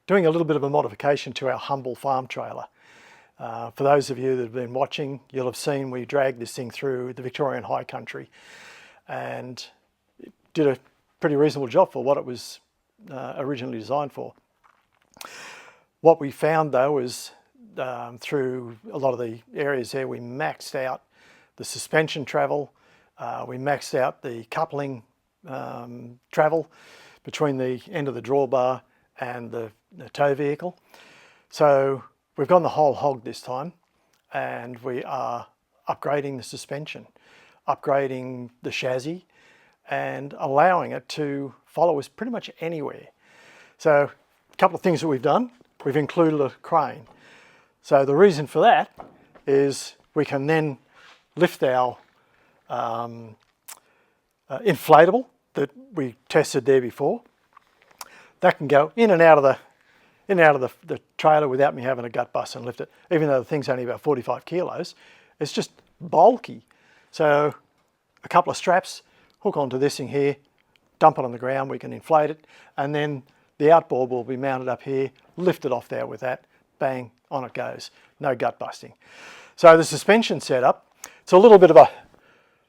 doing a little bit of a modification to our humble farm trailer. For those of you that have been watching, you'll have seen we dragged this thing through the Victorian high country and it did a pretty reasonable job for what it was originally designed for. What we found though is through a lot of the areas there, we maxed out the suspension travel, we maxed out the coupling travel between the end of the drawbar and the tow vehicle. So we've gone the whole hog this time, and we are upgrading the suspension, upgrading the chassis, and allowing it to follow us pretty much anywhere. So a couple of things that we've done, we've included a crane. So the reason for that is we can then lift our inflatable that we tested there before. That can go in and out of the trailer without me having a gut bust and lift it. Even though the thing's only about 45 kilos, it's just bulky. So a couple of straps, hook onto this thing here, dump it on the ground, we can inflate it, and then the outboard will be mounted up here, lift it off there with that, bang, on it goes. No gut busting. So the suspension setup, it's a little bit of a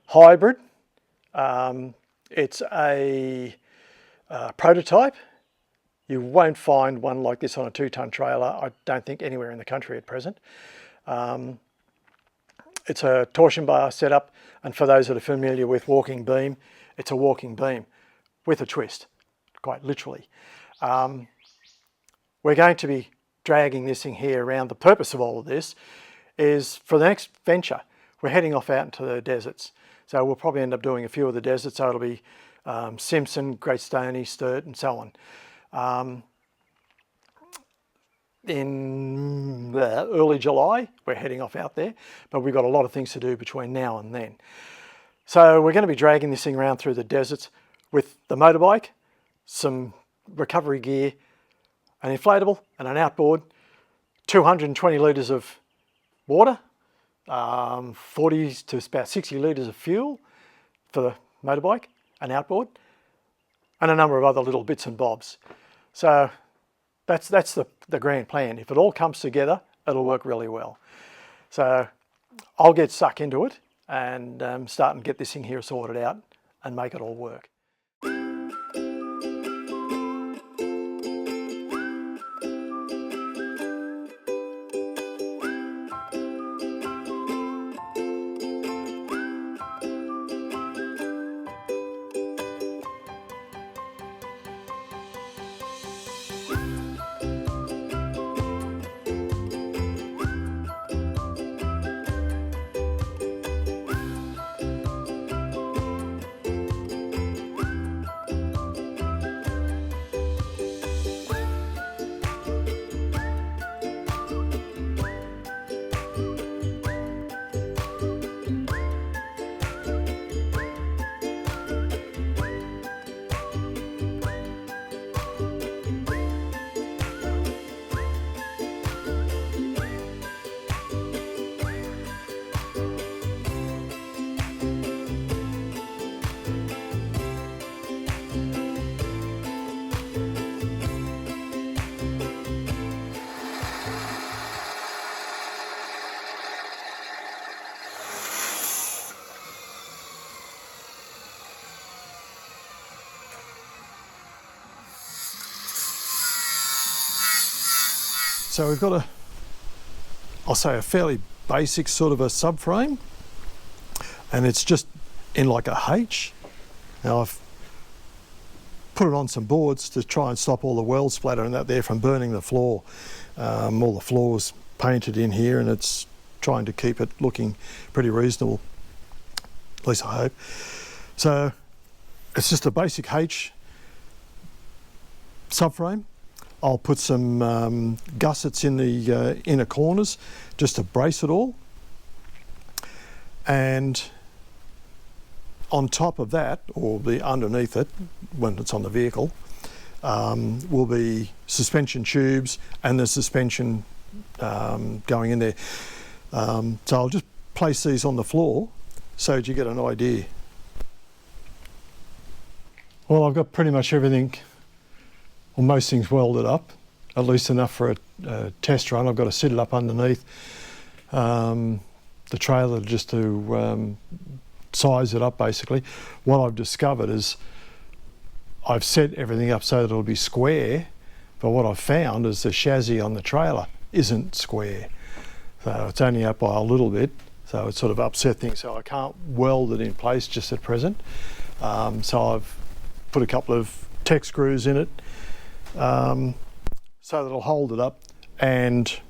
hybrid. It's a prototype. You won't find one like this on a 2-ton trailer, I don't think, anywhere in the country at present. It's a torsion bar setup, and for those that are familiar with walking beam, it's a walking beam with a twist, quite literally. We're going to be dragging this thing here around. The purpose of all of this is for the next venture, we're heading off out into the deserts. So we'll probably end up doing a few of the deserts, so it'll be Simpson, Great Stony, Sturt, and so on. In early July, we're heading off out there, but we've got a lot of things to do between now and then. So we're going to be dragging this thing around through the deserts with the motorbike, some recovery gear, an inflatable and an outboard, 220 litres of water, 40 to about 60 litres of fuel for the motorbike and outboard, and a number of other little bits and bobs. So that's the grand plan. If it all comes together, it'll work really well. So I'll get stuck into it and start and get this thing here sorted out and make it all work. So we've got I'll say a fairly basic sort of a subframe, and it's just in like a H. Now I've put it on some boards to try and stop all the weld splatter and that there from burning the floor. All the floor's painted in here, and it's trying to keep it looking pretty reasonable, at least I hope. So it's just a basic H subframe. I'll put some gussets in the inner corners just to brace it all, and on top of that, or underneath it when it's on the vehicle, will be suspension tubes and the suspension going in there. So I'll just place these on the floor so that you get an idea. Well, I've got pretty much everything, or most things, welded up. at least enough for a test run. I've got to sit it up underneath the trailer just to size it up basically. What I've discovered is I've set everything up so that it'll be square, but what I've found is the chassis on the trailer isn't square. So it's only up by a little bit, so it's sort of upset things, so I can't weld it in place just at present. So I've put a couple of tech screws in it so that it'll hold it up, and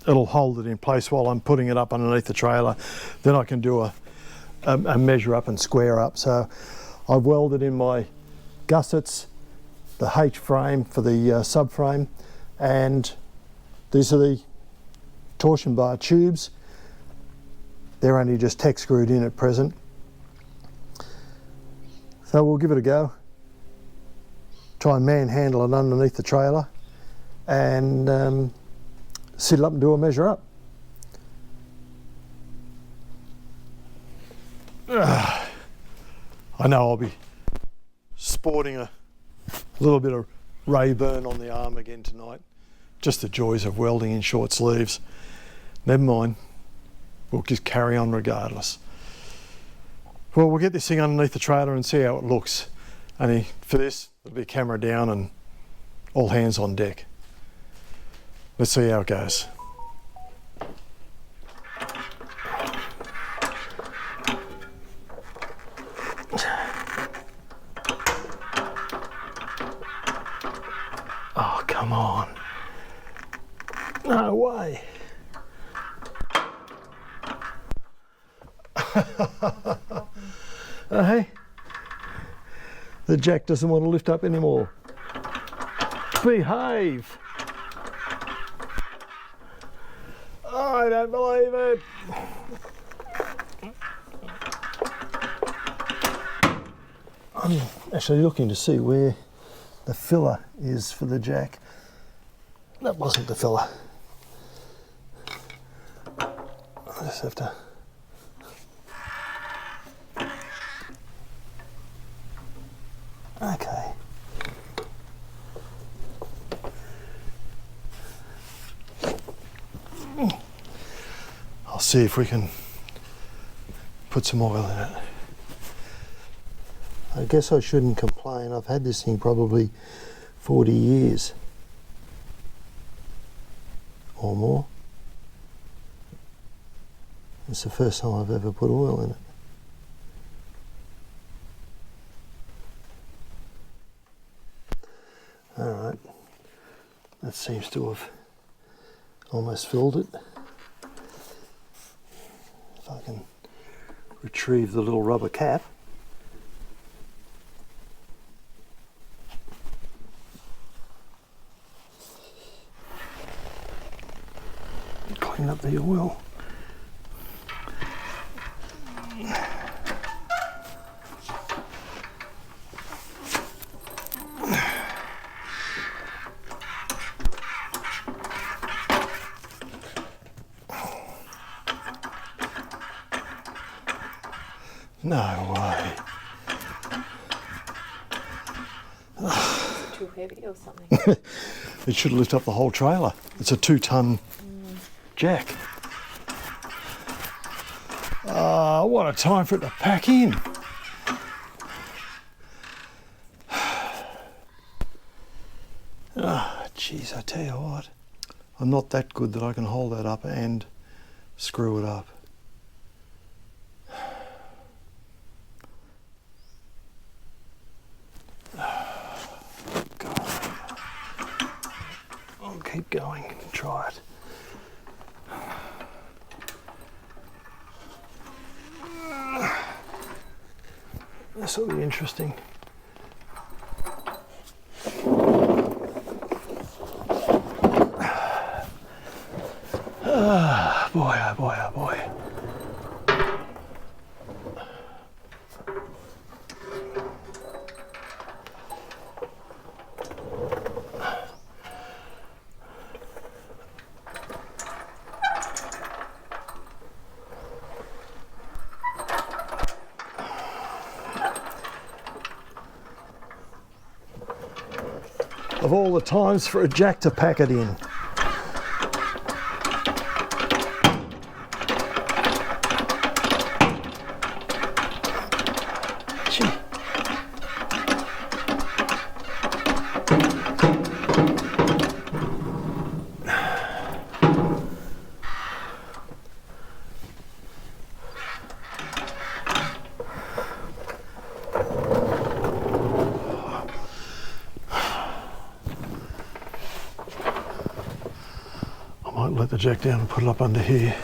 it'll hold it in place while I'm putting it up underneath the trailer. Then I can do a measure up and square up. So I've welded in my gussets, the H frame for the subframe, and these are the torsion bar tubes. They're only just tech screwed in at present. So we'll give it a go. Try and manhandle it underneath the trailer and sit it up and do a measure up. I know I'll be sporting a little bit of Rayburn on the arm again tonight. Just the joys of welding in short sleeves. Never mind, we'll just carry on regardless. Well, we'll get this thing underneath the trailer and see how it looks. Only for this, it'll be camera down and all hands on deck. Let's see how it goes. Oh, come on. No way. Hey, the jack doesn't want to lift up anymore. Behave. I don't believe it. I'm actually looking to see where the filler is for the jack. That wasn't the filler. I just have to. Okay. I'll see if we can put some oil in it. I guess I shouldn't complain. I've had this thing probably 40 years or more. It's the first time I've ever put oil in it. Alright, that seems to have almost filled it. If I can retrieve the little rubber cap. Clean up the oil. No way. Too heavy or something? It should lift up the whole trailer. It's a 2-ton jack. What a time for it to pack in. Geez, I tell you what. I'm not that good that I can hold that up and screw it up. I'll keep going and try it. This will be interesting. Boy, oh boy, oh boy. of all the times for a jack to pack it in. Gee. I might let the jack down and put it up under here.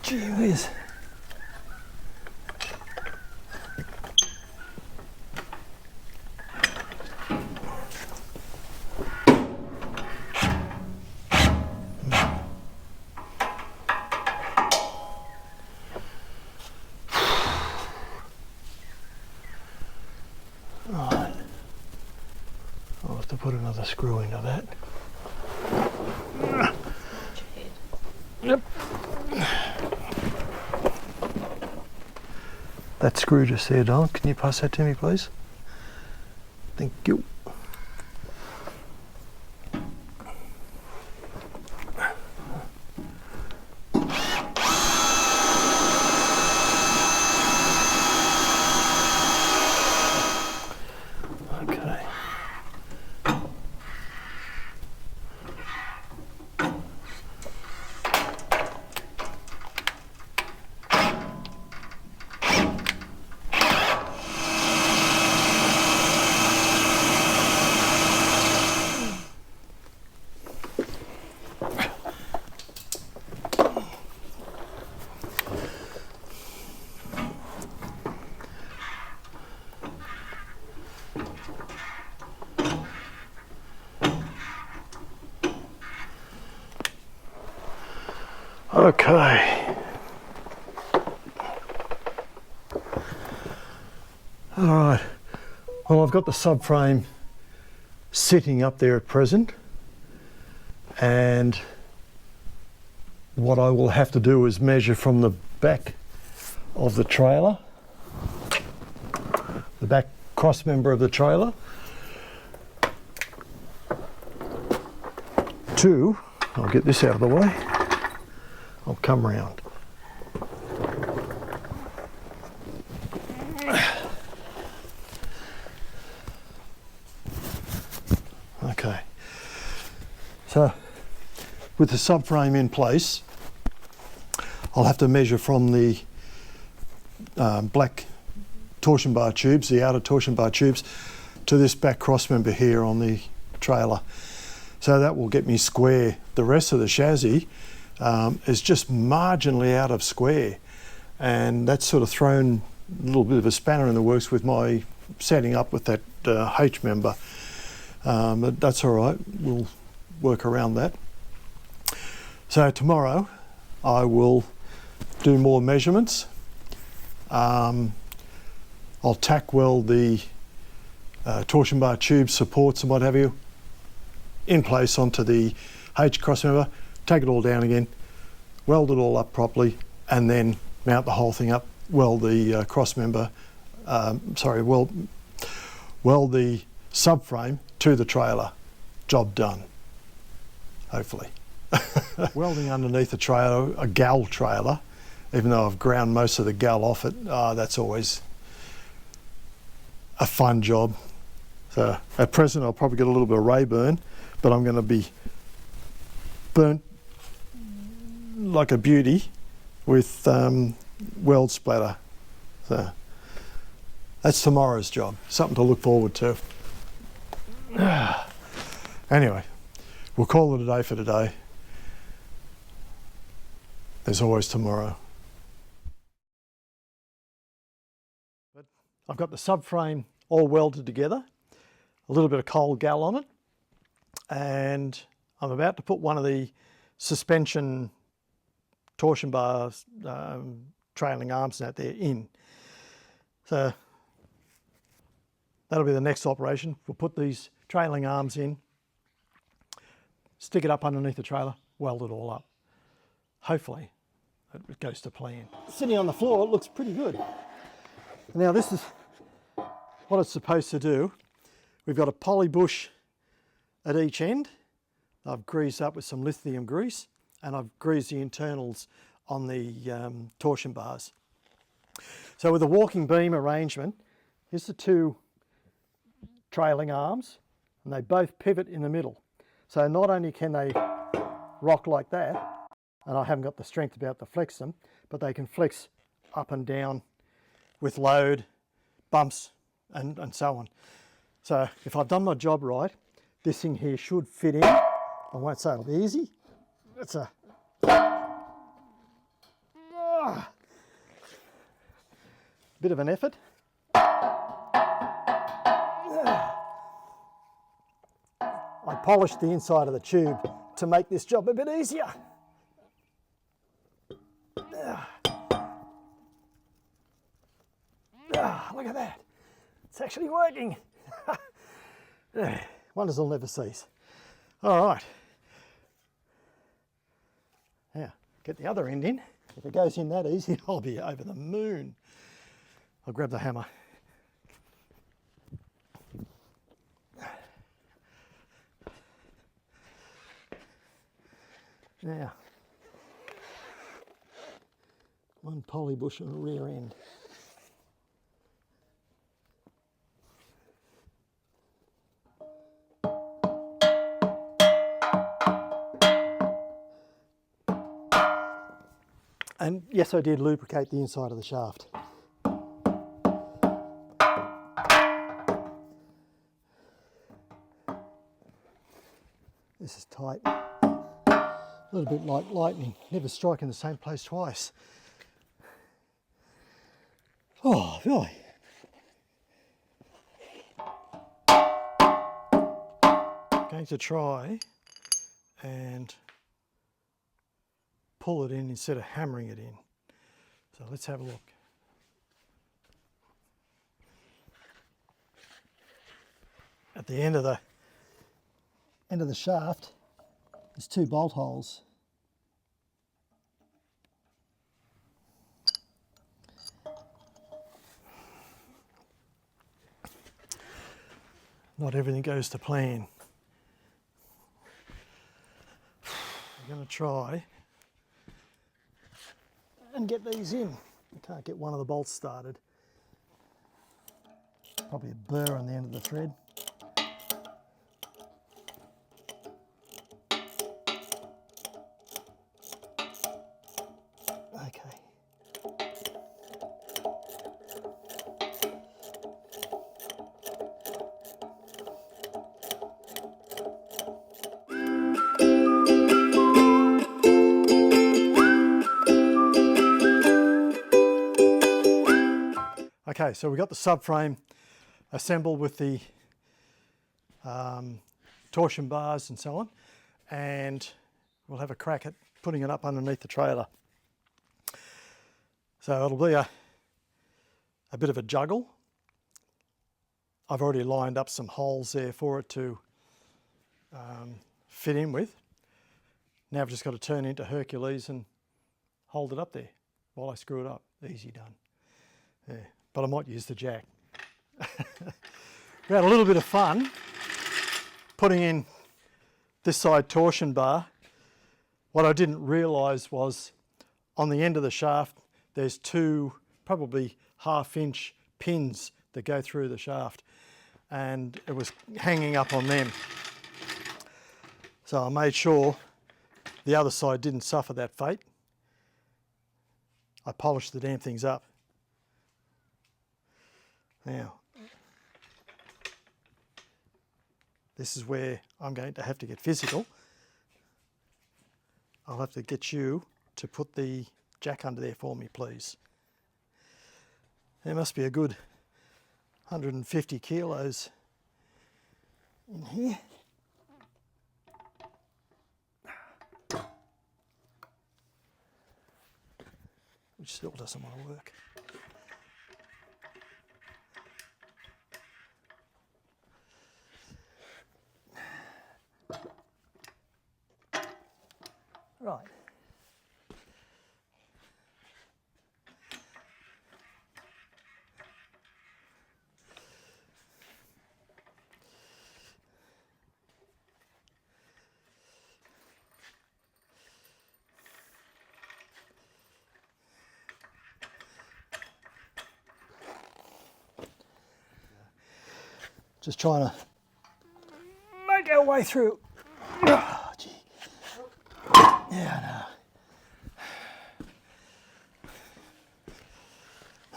Gee whiz. Right. I'll have to put another screw into that. Yep. That screw just there, Don. Can you pass that to me, please? Thank you. Okay. Okay. All right. Well, I've got the subframe sitting up there at present, and what I will have to do is measure from the back of the trailer, the back cross member of the trailer, to, I'll get this out of the way, I'll come round. Okay, so with the subframe in place, I'll have to measure from the black torsion bar tubes, the outer torsion bar tubes, to this back cross member here on the trailer. So that will get me square. The rest of the chassis is just marginally out of square, and that's sort of thrown a little bit of a spanner in the works with my setting up with that H member. But that's all right, we'll work around that. So tomorrow I will do more measurements. I'll tack weld the torsion bar tube supports and what have you in place onto the H cross member, take it all down again, weld it all up properly, and then mount the whole thing up, weld the cross member, weld the subframe to the trailer. Job done, hopefully. Welding underneath the trailer, a gal trailer, even though I've ground most of the gal off it, that's always a fun job. So at present I'll probably get a little bit of ray burn, but I'm going to be burnt like a beauty with weld splatter. So that's tomorrow's job, something to look forward to. Anyway, we'll call it a day for today. There's always tomorrow. But I've got the subframe all welded together, a little bit of cold gal on it, and I'm about to put one of the suspension torsion bars, trailing arms and that there in. So that'll be the next operation. We'll put these trailing arms in, stick it up underneath the trailer, weld it all up. Hopefully it goes to plan. Sitting on the floor, it looks pretty good. Now this is what it's supposed to do. We've got a poly bush at each end. I've greased up with some lithium grease, and I've greased the internals on the torsion bars. So with the walking beam arrangement, here's the two trailing arms, and they both pivot in the middle. So not only can they rock like that, and I haven't got the strength to be able to flex them, but they can flex up and down with load, bumps, and so on. So if I've done my job right, this thing here should fit in. I won't say it'll be easy. It's a bit of an effort. I polished the inside of the tube to make this job a bit easier. Look at that. It's actually working. Wonders will never cease. All right. Now, get the other end in. If it goes in that easy, I'll be over the moon. I'll grab the hammer. Now, one poly bush on the rear end. And yes, I did lubricate the inside of the shaft. This is tight. A little bit like lightning, never strike in the same place twice. Oh, really? I'm going to try and pull it in instead of hammering it in. So let's have a look. At the end of the shaft, there's two bolt holes. Not everything goes to plan. I'm going to try and get these in. I can't get one of the bolts started. Probably a burr on the end of the thread. Okay. Okay, so we've got the subframe assembled with the torsion bars and so on, and we'll have a crack at putting it up underneath the trailer. So it'll be a bit of a juggle. I've already lined up some holes there for it to fit in with. Now I've just got to turn into Hercules and hold it up there while I screw it up. Easy done. Yeah. But I might use the jack. We had a little bit of fun putting in this side torsion bar. What I didn't realise was on the end of the shaft there's two probably 1/2 inch pins that go through the shaft, and it was hanging up on them. So I made sure the other side didn't suffer that fate. I polished the damn things up. Now, this is where I'm going to have to get physical. I'll have to get you to put the jack under there for me, please. There must be a good 150 kilos in here. Which still doesn't want to work. Right. Just trying to make our way through. Oh, gee. Yeah,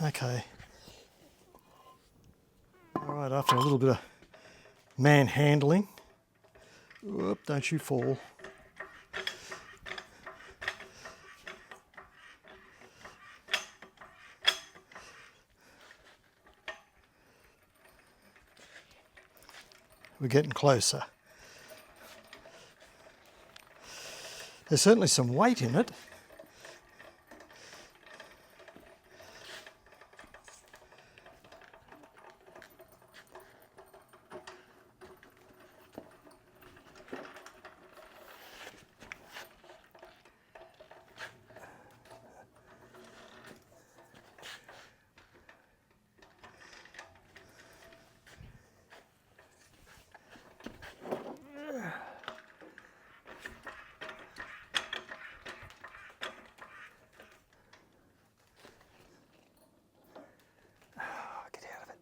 no. Okay. All right, after a little bit of manhandling. Whoop, don't you fall. We're getting closer. There's certainly some weight in it. Get out of it.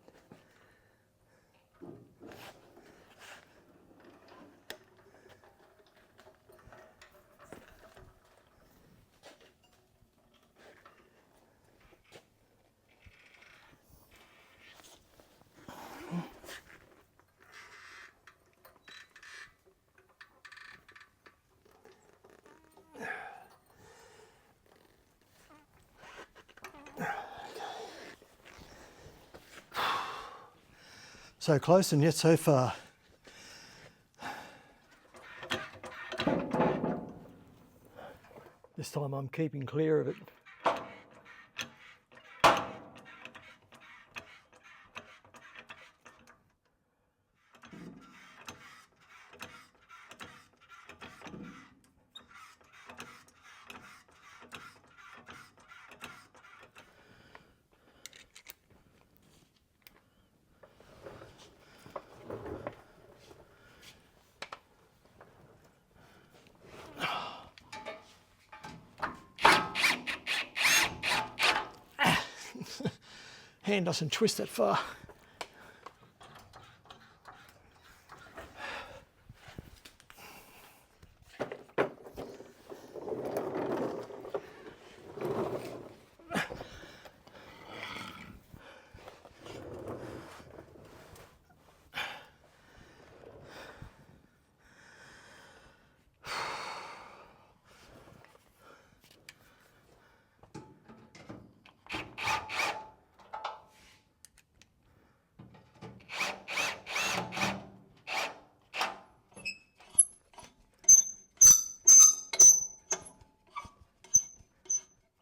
So close and yet so far. This time I'm keeping clear of it. Hand doesn't twist that far.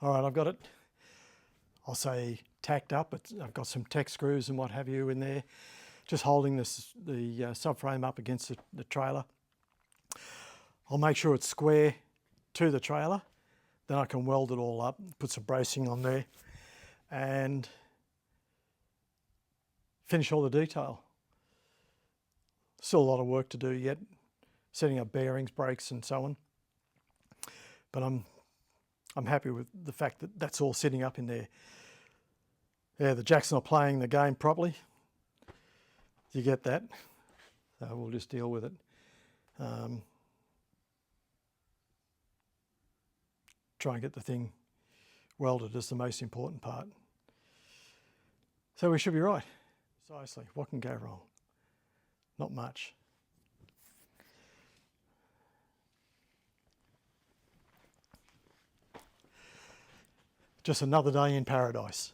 All right, I've got it, I'll say tacked up. I've got some tack screws and what have you in there, just holding the subframe up against the trailer. I'll make sure it's square to the trailer, then I can weld it all up, put some bracing on there and finish all the detail. Still a lot of work to do yet, setting up bearings, brakes and so on. But I'm happy with the fact that that's all sitting up in there. Yeah, the jack's not playing the game properly. You get that. So we'll just deal with it. Try and get the thing welded is the most important part. So we should be right. Precisely. What can go wrong? Not much. Just another day in paradise.